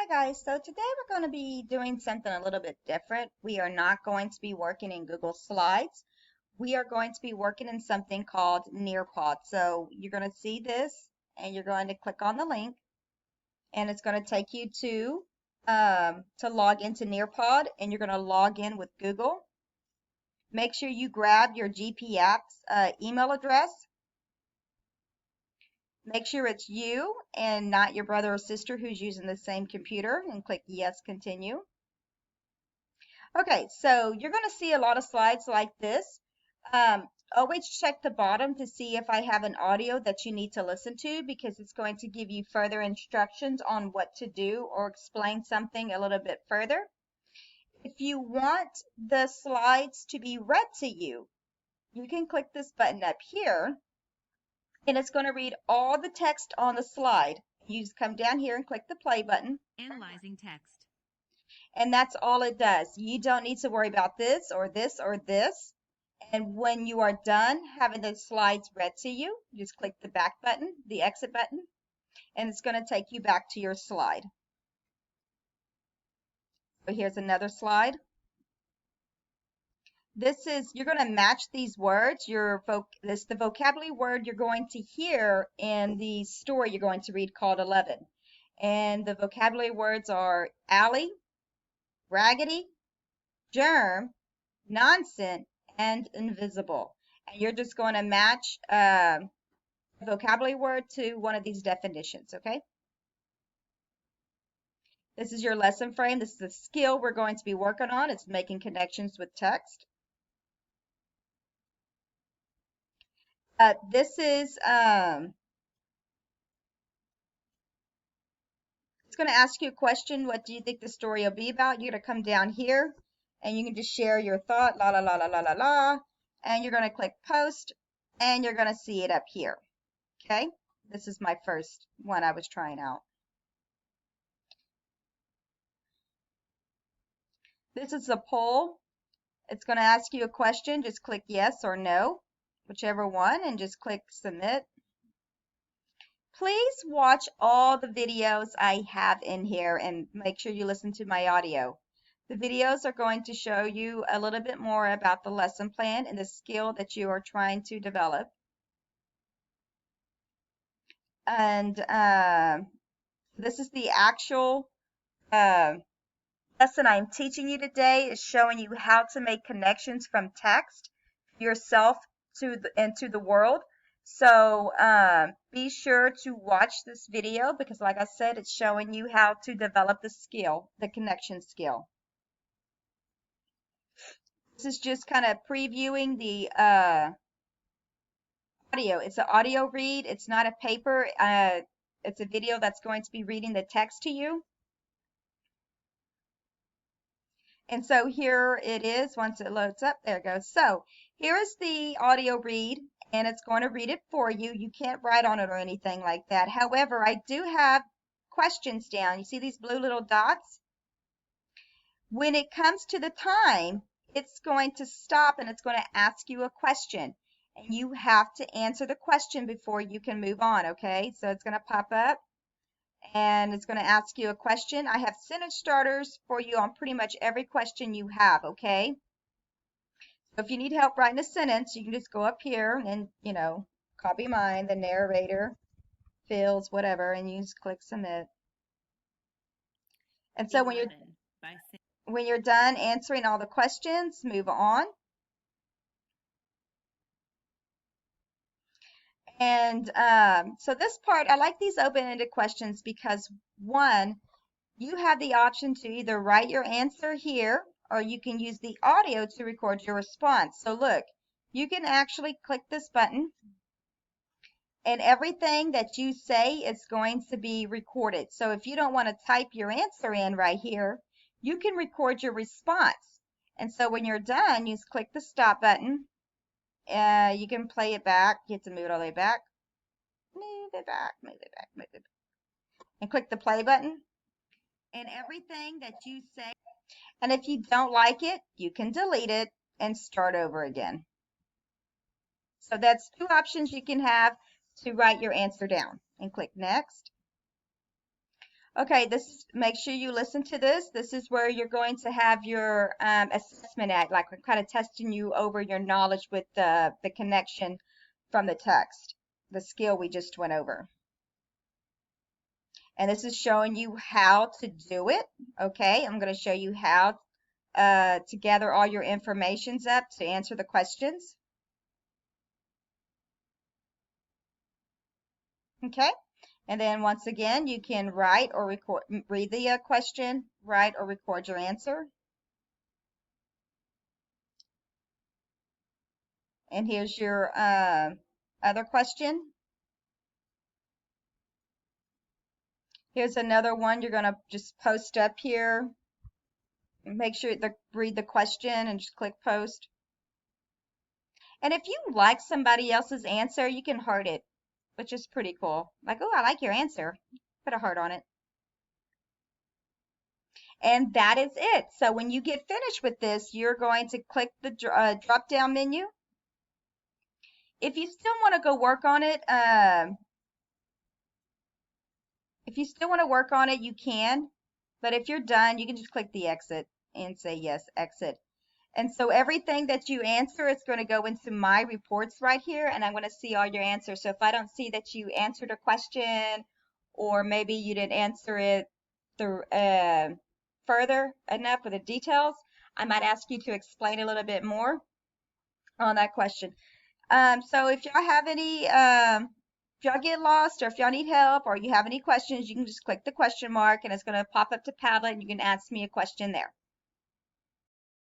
Hi guys, so today we're going to be doing something a little bit different. We are not going to be working in Google Slides. We are going to be working in something called Nearpod. So you're going to see this and you're going to click on the link and it's going to take you to log into Nearpod, and you're going to log in with Google. Make sure you grab your GP app's email address. Make sure it's you and not your brother or sister who's using the same computer, and click yes, continue. Okay, so you're going to see a lot of slides like this. Always check the bottom to see if I have an audio that you need to listen to, because it's going to give you further instructions on what to do or explain something a little bit further. If you want the slides to be read to you, you can click this button up here, and it's going to read all the text on the slide. You just come down here and click the play button. Analyzing text. And that's all it does. You don't need to worry about this or this or this. And when you are done having the slides read to you, just click the back button, the exit button, and it's going to take you back to your slide. So here's another slide. This is, you're going to match these words. This is the vocabulary word you're going to hear in the story you're going to read called 11. And the vocabulary words are alley, raggedy, germ, nonsense, and invisible. And you're just going to match a vocabulary word to one of these definitions, okay? This is your lesson frame. This is the skill we're going to be working on. It's making connections with text. This is, it's going to ask you a question. What do you think the story will be about? You're going to come down here and you can just share your thought, la, la, la, la, la, la, la. And you're going to click post and you're going to see it up here. Okay, this is my first one I was trying out. This is a poll. It's going to ask you a question. Just click yes or no, whichever one, and just click submit. Please watch all the videos I have in here and make sure you listen to my audio. The videos are going to show you a little bit more about the lesson plan and the skill that you are trying to develop. And this is the actual lesson I'm teaching you today, is showing you how to make connections from text yourself to into the world. So be sure to watch this video, because like I said, it's showing you how to develop the skill, the connection skill. This is just kind of previewing the audio. It's an audio read. It's not a paper. It's a video that's going to be reading the text to you. And so here it is. Once it loads up, there it goes. So here is the audio read, and it's going to read it for you. You can't write on it or anything like that. However, I do have questions down. You see these blue little dots? When it comes to the time, it's going to stop and it's going to ask you a question. And you have to answer the question before you can move on, okay? So it's going to pop up and it's going to ask you a question. I have sentence starters for you on pretty much every question you have, okay? So if you need help writing a sentence, you can just go up here and, you know, copy mine, the narrator, fields, whatever, and you just click submit. And so when you're done answering all the questions, move on. And so this part, I like these open-ended questions because, one, you have the option to either write your answer here, or you can use the audio to record your response. So look, you can actually click this button, and everything that you say is going to be recorded. So if you don't want to type your answer in right here, you can record your response. And so when you're done, you just click the stop button. You can play it back. You have to move it all the way back. Move it back, move it back, move it back. And click the play button. And everything that you say. And if you don't like it, you can delete it and start over again. So that's two options you can have to write your answer down. And click next. Okay, make sure you listen to this. This is where you're going to have your assessment at, like we're kind of testing you over your knowledge with the connection from the text, the skill we just went over. And this is showing you how to do it. Okay, I'm going to show you how to gather all your informations up to answer the questions. Okay, and then once again, you can write or record, read the question, write or record your answer. And here's your other question. Here's another one you're going to just post up here. Make sure to read the question and just click post. And if you like somebody else's answer, you can heart it, which is pretty cool. Like, oh, I like your answer. Put a heart on it. And that is it. So when you get finished with this, you're going to click the drop down menu. If you still want to go work on it, you can. But if you're done, you can just click the exit and say yes, exit. And so everything that you answer is going to go into my reports right here, and I'm going to see all your answers. So if I don't see that you answered a question, or maybe you didn't answer it further enough with the details, I might ask you to explain a little bit more on that question. So if y'all have any, if y'all get lost, or if y'all need help, or you have any questions, you can just click the question mark, and it's going to pop up to Padlet, and you can ask me a question there.